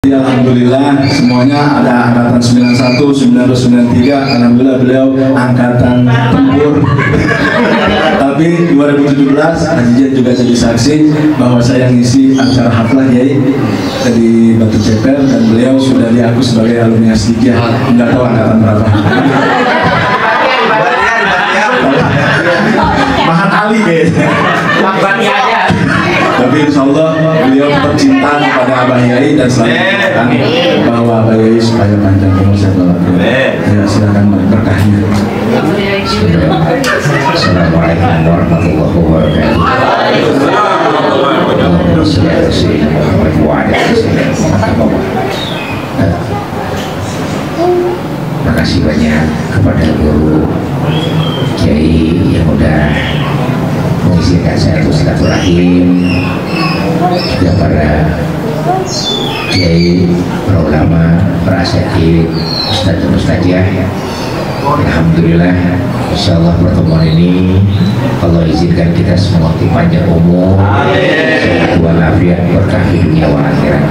Alhamdulillah semuanya ada angkatan 91, 92, 93. Alhamdulillah beliau angkatan tempur. Tapi 2017 Haji juga jadi saksi bahwa saya ngisi acara haflah Yai dari Batu Ceper dan beliau sudah diaku sebagai alumni Asdikia. Enggak tahu angkatan berapa. Mahan Ali kayaknya. Tapi insya Allah beliau tetap cinta kepada Abah Yai dan selalu mengatakan bahwa Abah Yai supaya panjang umur sehat walafiat. Ya, silakan berkahnya. Assalamualaikum warahmatullahi wabarakatuh. Terima kasih banyak kepada guru Kiai yang udah mengizinkan saya untuk silaturahim, juga para kiai, para ulama, para asatidz, ustadz dan ustadzah. Alhamdulillah, insya Allah pertemuan ini Allah izinkan kita semua panjang umur, sehat walafiat, berkah di dunia wa akhirat.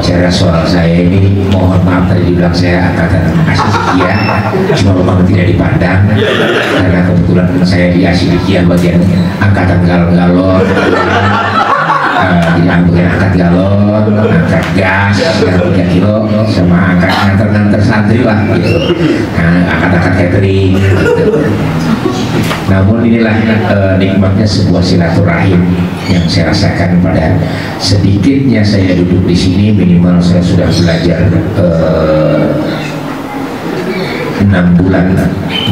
Bicara soal saya ini, mohon maaf tadi dibilang saya angkatan Asdikia, cuma memang tidak dipandang karena kebetulan saya di Asdikia bagian angkatan galon-galon. Bagian angkat galon, angkat gas, 3 kilo, sama angkat nganter-nganter santri lah gitu. Angkat-angkat catering gitu. Namun inilah nikmatnya sebuah silaturahim yang saya rasakan pada sedikitnya saya duduk di sini. Minimal saya sudah belajar 6 bulan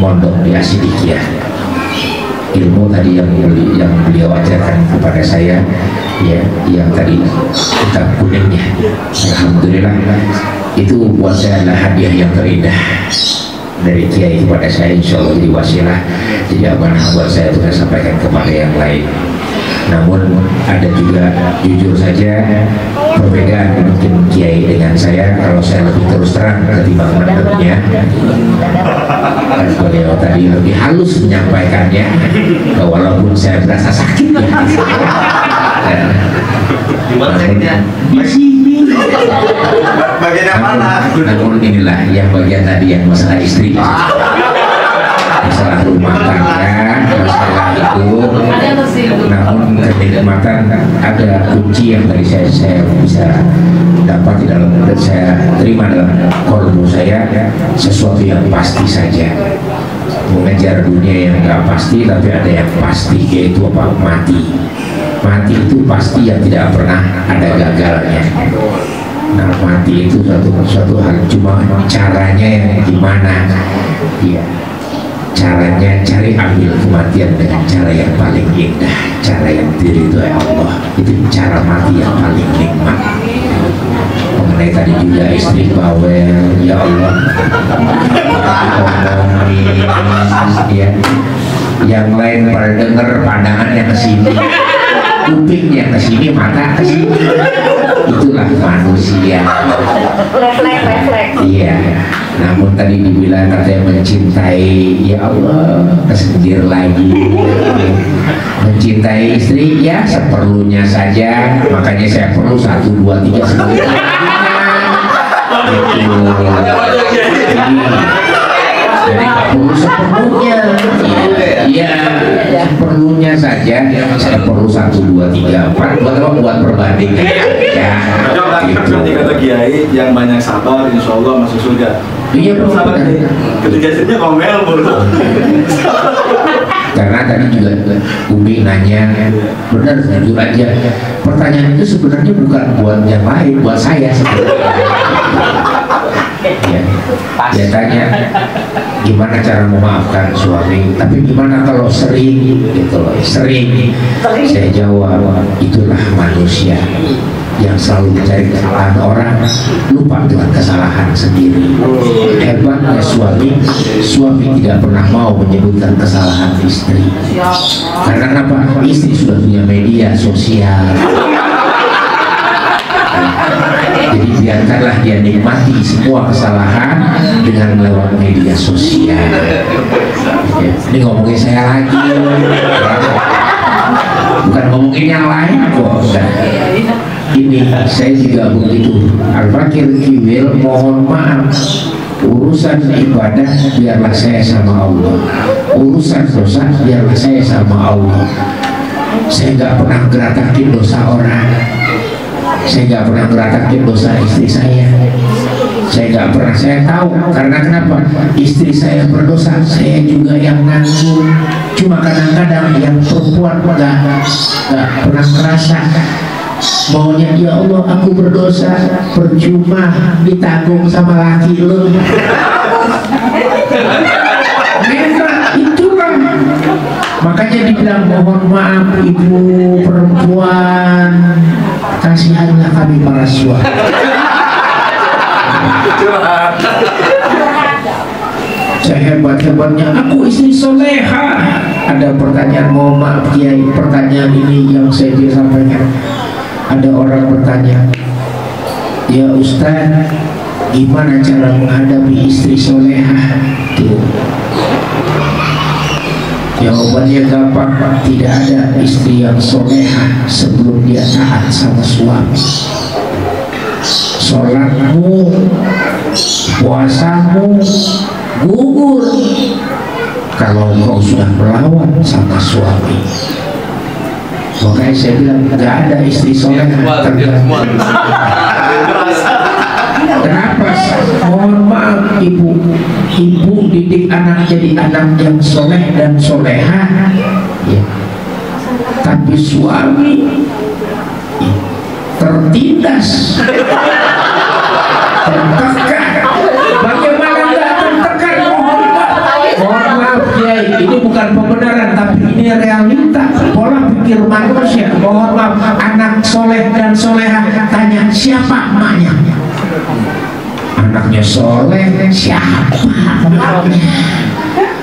mondok di Asdikia. Ilmu tadi yang beliau ajarkan kepada saya, ya, yang tadi kitab kuningnya, alhamdulillah itu buat saya adalah hadiah yang terindah dari Kiai kepada saya, insya Allah jadi wasilah, jadi amanah buat saya untuk saya sampaikan kepada yang lain. Namun ada juga, jujur saja, perbedaan mungkin Kiai dengan saya. Kalau saya lebih terus terang ketimbang menurutnya, dan beliau tadi lebih halus menyampaikannya, walaupun saya berasa sakit ya. Di sini bagian mana? Namun inilah yang bagian tadi yang masalah istri, masalah rumah tangga, masalah itu. Namun kenikmatan ada kunci yang tadi saya bisa dapat di dalam, saya terima dalam kolbu saya, sesuatu yang pasti saja. Mengejar dunia yang nggak pasti, tapi ada yang pasti, yaitu apa? Mati. Mati itu pasti yang tidak pernah ada gagalnya. Nah, mati itu suatu hal, cuma caranya yang gimana, ya. Caranya cari ambil kematian dengan cara yang paling indah, cara yang diridhoi Allah. Itu cara mati yang paling nikmat. Mengenai tadi juga istri bawel, ya Allah, ya. Yang lain pada dengar pandangannya ke sini, kupingnya ke sini, mata ke sini. Itulah manusia. Refleks. Iya. Namun tadi dibilang katanya mencintai, ya Allah, kesendir lagi. Mencintai istri ya seperlunya saja. Makanya saya perlu 1, 2, 3 sebelum jadi nggak perlu sepenuhnya, ya seperlunya saja. Saya perlu 1, 2, 3, 4 buat perbandingan ya. Gitu. Nanti kata Kiai yang banyak sabar, insya Allah masuk surga. Iya bro, sabar. Ketika istrinya ngomel bro. Karena tadi juga Umi nanya, benar jujur aja, pertanyaan itu sebenarnya bukan buat yang lain, buat saya sebenarnya. Ya, dia tanya gimana cara memaafkan suami, tapi gimana kalau sering gitu loh, sering. Saya jawab, itulah manusia yang selalu mencari kesalahan orang, lupa dengan kesalahan sendiri. Hebatnya suami tidak pernah mau menyebutkan kesalahan istri. Karena apa? Istri sudah punya media sosial. Jadi biarkanlah dia nikmati semua kesalahan dengan lewat media sosial. Ini ngomongin saya lagi, bukan ngomongin yang lain kok. ini saya juga begitu. Al-Fakir Kiwil mohon maaf, urusan ibadah biarlah saya sama Allah, urusan dosa biarlah saya sama Allah. Saya nggak pernah geratakin dosa orang, saya nggak pernah geratakin dosa istri saya nggak pernah. Saya tahu karena kenapa? Istri saya berdosa, saya juga yang nanggung. Cuma kadang-kadang yang perempuan nggak pernah merasa maunya, ya Allah aku berdosa, percuma ditanggung sama laki lo. Memang itulah makanya dibilang mohon maaf ibu perempuan, kasihanlah kami para suami. Sehebat-hebatnya aku istri soleha. Ada pertanyaan, mohon maaf Kiai, pertanyaan ini yang saya sampaikan. Ada orang bertanya, ya Ustaz, gimana cara menghadapi istri soleha? Tuh, jawabannya gampang, tidak ada istri yang soleha sebelum dia taat sama suami. Sholatmu, puasamu gugur kalau kau sudah melawan sama suami. Makanya saya bilang nggak ada istri soleh Kenapa? Mohon maaf ibu didik anak jadi anak yang soleh dan soleha, ya. Tapi suami tertindas, tertekan. Bagaimana nggak tertekan? Mohon maaf Kiai, ini bukan pembenaran tapi ini realita, pola pikir manusia. Mohon maaf, anak soleh dan soleha tanya siapa emaknya? Anaknya soleh, siapa emaknya?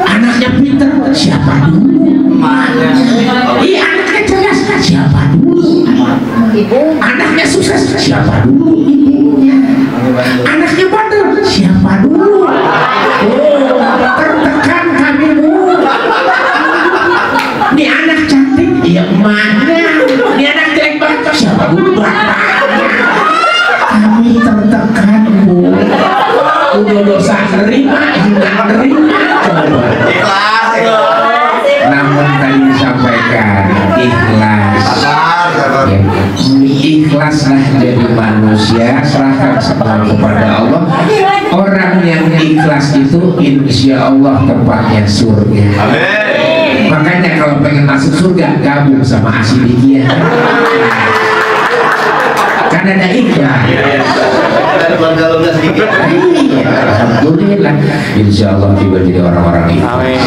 Anaknya pintar, siapa dulu emaknya? Iya, anaknya cerdas, siapa dulu? Anaknya sukses, siapa dulu ibunya? Anaknya bandel, siapa dulu? Oh, tertekan kami bu. Ini anak cantik, ya emaknya. Ini anak jelek banget, siapa dulu bapaknya? Kami tertekan bu. Udah dosa nerima, tidak nerima, coba. Namun tadi disampaikan ikhlas. Ya, ikhlaslah jadi manusia, serahkan semua kepada Allah. Orang yang ikhlas itu insya Allah tempatnya surga. Amin. Makanya kalau pengen masuk surga gabung sama Asidikia. Karena ada ikhlas. Alhamdulillah, insya Allah juga jadi orang-orang ikhlas.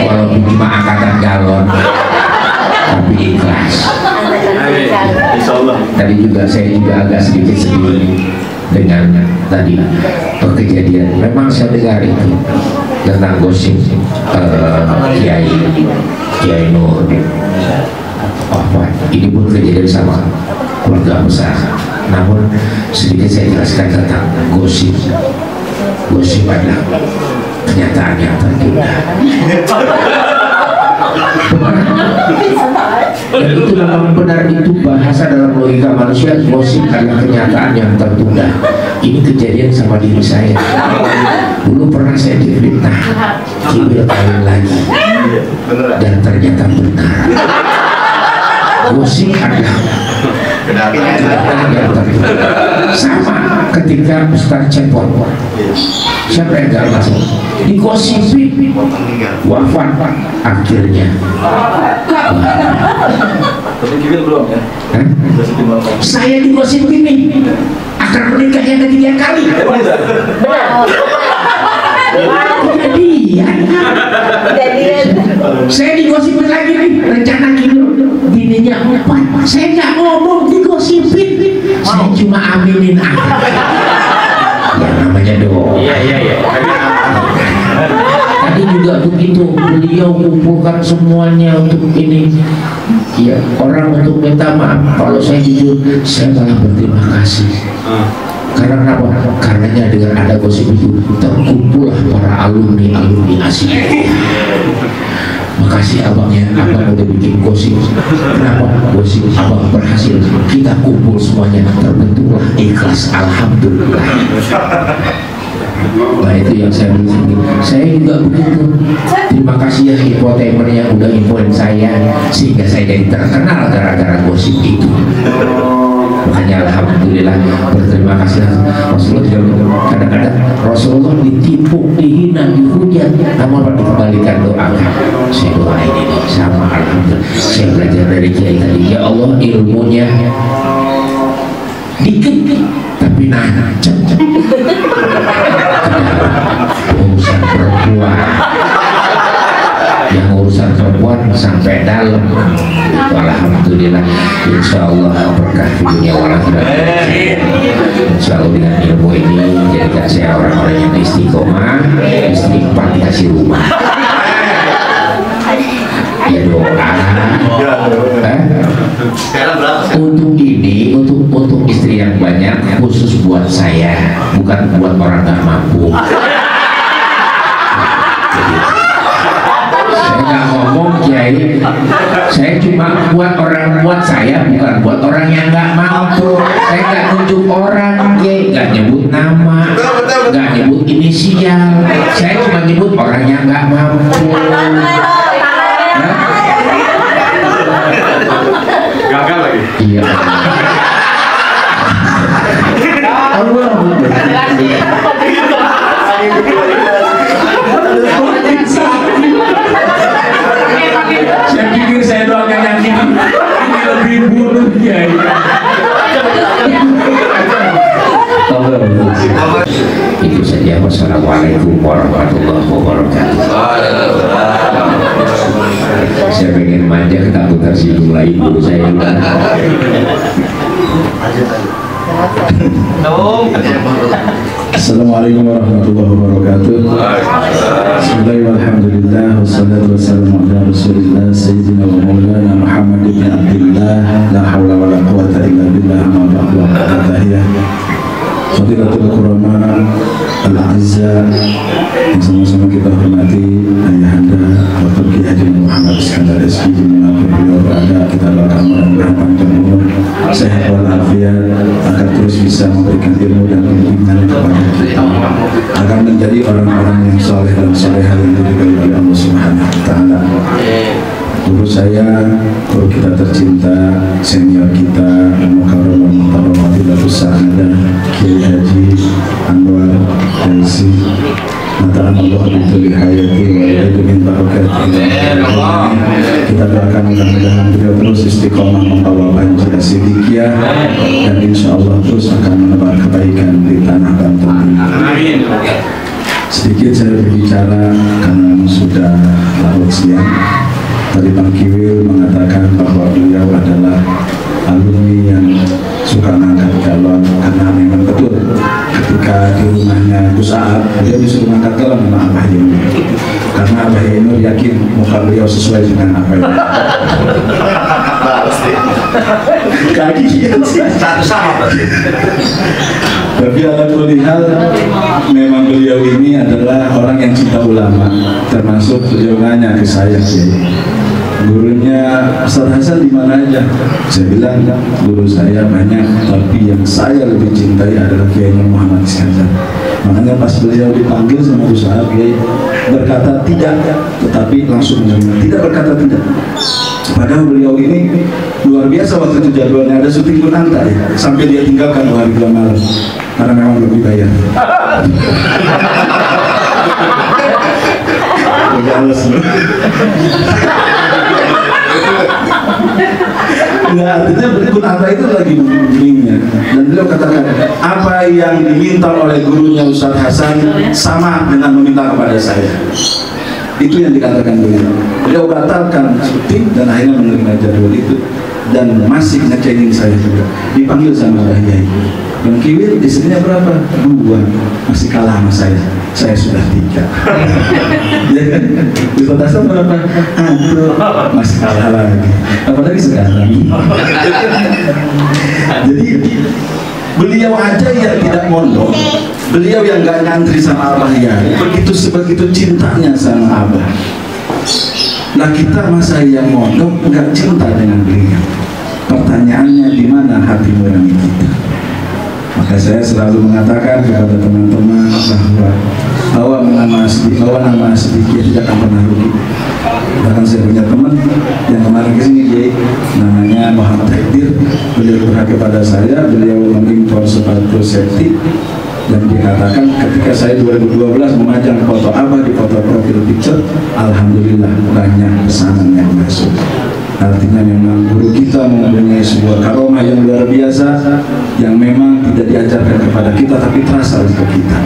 Walaupun cuma angkatan galon, tapi ikhlas. Tadi juga saya juga agak sedikit sedih dengan tadi kejadian. Memang saya dengar itu tentang gosip Kiai Nur. Apa ini pun kejadian sama keluarga besar. Namun sedikit saya jelaskan tentang gosip. Gosip adalah kenyataan yang tertunda. Dan itu memang benar, itu bahasa dalam logika manusia. Gosip adalah kenyataan yang tertunda. Ini kejadian sama diri saya. Dulu pernah saya difitnah, Kiwil kawin lagi, dan ternyata benar. Gosip adalah kenyataan yang tertunda. Sama ketika Ustaz Cepot, siapa yang gak masuk digosipin wafat akhirnya. Tapi Kiwil belum ya? Saya digosipin nih akan menikah yang ketiga kali. Kejadian. Saya digosipin lagi nih, rencana Kiwil bininya 4. Saya nggak ngomong, digosipin. Saya cuma aminin aja. Ya namanya doa. Iya. Tadi juga begitu, beliau kumpulkan semuanya untuk ini. Ya, orang untuk minta maaf. Kalau saya jujur, saya malah berterima kasih. Karena kenapa? Karenanya dengan ada gosip itu terkumpullah para alumni Asidikia. makasih abangnya, abang udah bikin gosip. Kenapa gosip abang berhasil? Kita kumpul semuanya, terbentuklah Ikhlas, alhamdulillah. Nah itu yang saya bilang, saya juga begitu. Terima kasih ya infotainer yang udah infoin saya, sehingga saya jadi terkenal gara-gara gosip itu. Makanya alhamdulillah, berterima kasih. Rasulullah kadang-kadang Rasulullah ditipu, dihina, dihujat, namun dikembalikan doa. Saya doain ini sama, alhamdulillah. Saya belajar dari kiai tadi, ya Allah ilmunya dikit tapi nancep urusan perempuan, yang urusan perempuan sampai dalam itu alhamdulillah. Insya Allah berkah dunia wal akhirat. Insya Allah dengan ilmu ini jadikan saya orang-orang yang istiqomah, istighfar, dikasih rumah. Ya doa. Untuk ini, untuk istri yang banyak, khusus buat saya, bukan buat orang nggak mampu. Saya nggak ngomong kiai, saya cuma buat saya, bukan buat orang yang nggak mampu. Saya nggak nunjuk orang, kiai, nggak nyebut nama, nggak nyebut inisial. Saya cuma nyebut orang yang nggak mampu. Gagal lagi. Iya. Saya pikir saya doakan yang ini lebih buruk ya. Itu saja. Wassalamualaikum warahmatullahi wabarakatuh. Saya pengen manja, takut tersinggung lagi dulu saya. Assalamualaikum warahmatullahi wabarakatuh. Bismillahirrahmanirrahim. Alhamdulillah wassalatu wassalamu ala Rasulillah sayyidina wa maulana Muhammad ibn Abdullah, la haula wa la quwwata illa billah, ma ba'du. Tahiyah Fadilatul Qurama Al-Azza yang sama-sama kita hormati Ayahanda Bapak Kiai Haji Muhammad Iskandar SPG, dimanapun beliau berada, kita doakan mudah-mudahan panjang umur, sehat walafiat, agar terus bisa memberikan ilmu dan bimbingan kepada kita, agar menjadi orang-orang yang soleh dan solehah yang diridhai oleh Allah Subhanahu wa Ta'ala. Guru saya, guru kita tercinta, senior kita, Mukarramah Muhtaramah Fadilatus Sa'adah Kiai Haji Anwar Yaisi, Mataran Allah Abidul Hayati wa yaitu min barakati. Kita doakan mudah-mudahan beliau terus istiqomah membawa Pancasila Sidikiyah dan insya Allah terus akan menebar kebaikan di tanah Banten. Amin. Sedikit saya berbicara karena sudah larut siang. Tadi Bang Kiwil mengatakan bahwa beliau adalah alumni yang suka ngangkat galon, karena memang betul ketika di rumahnya Gus Aab, beliau disuruh ngangkat galon sama Abah Yenur, karena Abah Yenur yakin muka beliau sesuai dengan apa yang kagian sih satu sama. Tapi ala kulli hal, memang beliau ini adalah orang yang cinta ulama, termasuk beliau nanya ke saya sih, gurunya Ustaz Hasan di mana aja? Saya bilang, guru saya banyak, tapi yang saya lebih cintai adalah Kiai Muhammad Iskandar. Makanya pas beliau dipanggil sama Gus Aab, Kiai berkata tidak, tetapi langsung menerima. Tidak berkata tidak. Padahal beliau ini luar biasa waktu itu jadwalnya ada syuting Kunanta ya, sampai dia tinggalkan 2 hari 2 malam karena memang lebih bayar. Nah, artinya Kunanta itu lagi bimbingnya, dan beliau katakan apa yang diminta oleh gurunya Ustaz Hasan sama dengan meminta kepada saya. Itu yang dikatakan beliau batalkan syuting dan akhirnya menerima jadwal itu, dan masih ngecengin saya juga. Dipanggil sama Mbah Yai, Bang Kiwil istrinya berapa? 2, masih kalah sama saya sudah 3. Ya kan? Di Petasan berapa? 1, masih kalah lagi, apalagi sekarang. Jadi beliau aja yang tidak mondok, beliau yang gak ngantri sama Abah ya, begitu cintanya sama Abah. Nah kita masa yang mondok nggak cinta dengan beliau. Pertanyaannya di mana hati nurani kita? Maka saya selalu mengatakan kepada teman-teman bahwa nama sedikit tidak akan pernah rugi. Bahkan saya punya teman yang kemarin kesini, dia namanya Muhammad Haidir. Beliau berhak kepada saya, beliau mengimpor sepatu safety. Dan dikatakan ketika saya 2012 memajang foto Abah di foto profil picture, alhamdulillah banyak pesanan yang masuk. Artinya memang guru kita mempunyai sebuah karomah yang luar biasa, yang memang tidak diajarkan kepada kita tapi terasa untuk kita.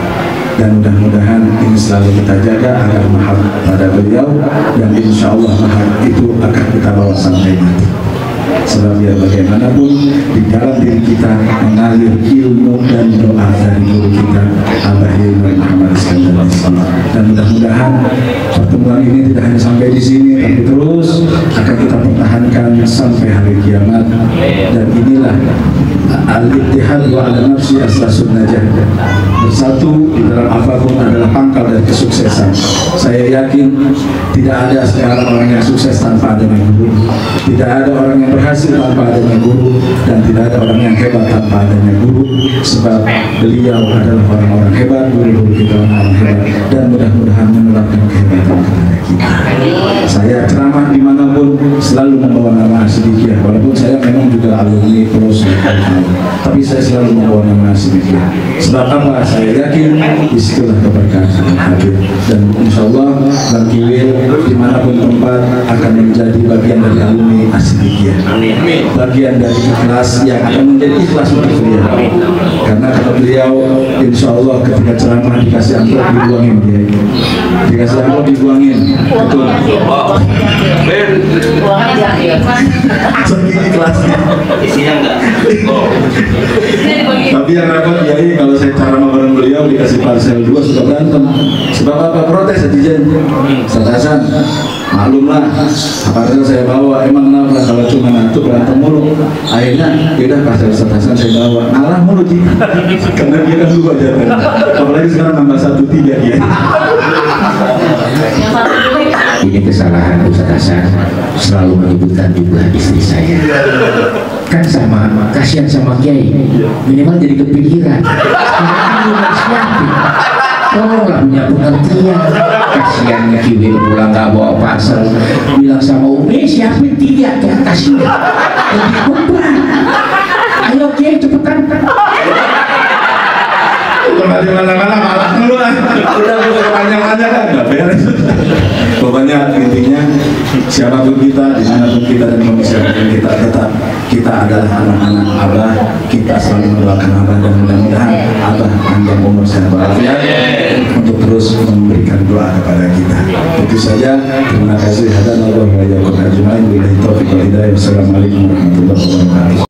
Dan mudah-mudahan ini selalu kita jaga agar mahal pada beliau, dan insya Allah mahal itu akan kita bawa sampai mati. Sebab ya bagaimanapun di dalam diri kita mengalir ilmu dan doa dari guru kita Abah Yai Muhammad Iskandar. Dan mudah-mudahan pertemuan ini tidak hanya sampai di sini, tapi terus akan kita pertahankan sampai hari kiamat. Dan inilah al-ittihad wa ala nafsi aslasun najah. Bersatu di dalam apapun adalah pangkal dari kesuksesan. Saya yakin tidak ada sekarang orang yang sukses tanpa adanya guru. Tidak ada orang yang berhasil tanpa adanya guru, dan tidak ada orang yang hebat tanpa adanya guru. Sebab beliau adalah orang-orang hebat, guru-guru kita orang hebat, dan mudah-mudahan menerapkan kehebatan kepada kita. Saya ceramah dimanapun selalu membawa nama Asidikiyah, walaupun saya memang juga alumni pros, tapi saya selalu membawa nama Asidikiyah. Sebab apa? Saya yakin disitulah keberkahan hadir, dan insya Allah Bangkiwil dimanapun tempat akan menjadi bagian dari alumni Asidikiyah, bagian dari ikhlas yang akan menjadi ikhlas untuk beliau. Karena kata beliau, insya Allah ketika ceramah dikasih amplop dibuangin, dia dikasih amplop dibuangin, betul. Saking ikhlasnya. Tapi yang repot Kiai, kalau saya ceramah bareng beliau dikasih parcel 2 suka berantem. Sebab apa? Protes Adijan. Satasan, maklumlah, parcel saya bawa. Emang kenapa kalau cuma ngantuk berantem mulu? Akhirnya yaudah parcel Satasan saya bawa. Ngalah mulu Ji. Karena dia kan 2 jatah. Apalagi sekarang nambah 1 3 ya. Ini kesalahan Ustaz Hasan, selalu menyebutkan jumlah istri saya. Kan sama, kasihan sama Kiai, minimal jadi kepikiran. Tolonglah punya pengertian. Kasihan Kiwil pulang gak bawa parcel, bilang sama Umi siapin 3 ke atasnya. Lebih beban. Ayo Kiai cepetan. Kalau di mana-mana malah dulu lah. Udah panjang-panjang kan nggak beres. Pokoknya intinya siapapun kita, dimanapun kita dan kondisi kita, tetap kita adalah anak-anak Abah. Kita selalu mendoakan Abah, dan mudah-mudahan Abah panjang umur sehat walafiat untuk terus memberikan doa kepada kita. Itu saja. Terima kasih. Hadanallahu wa iyyakum ajmain. Wassalamualaikum warahmatullahi wabarakatuh.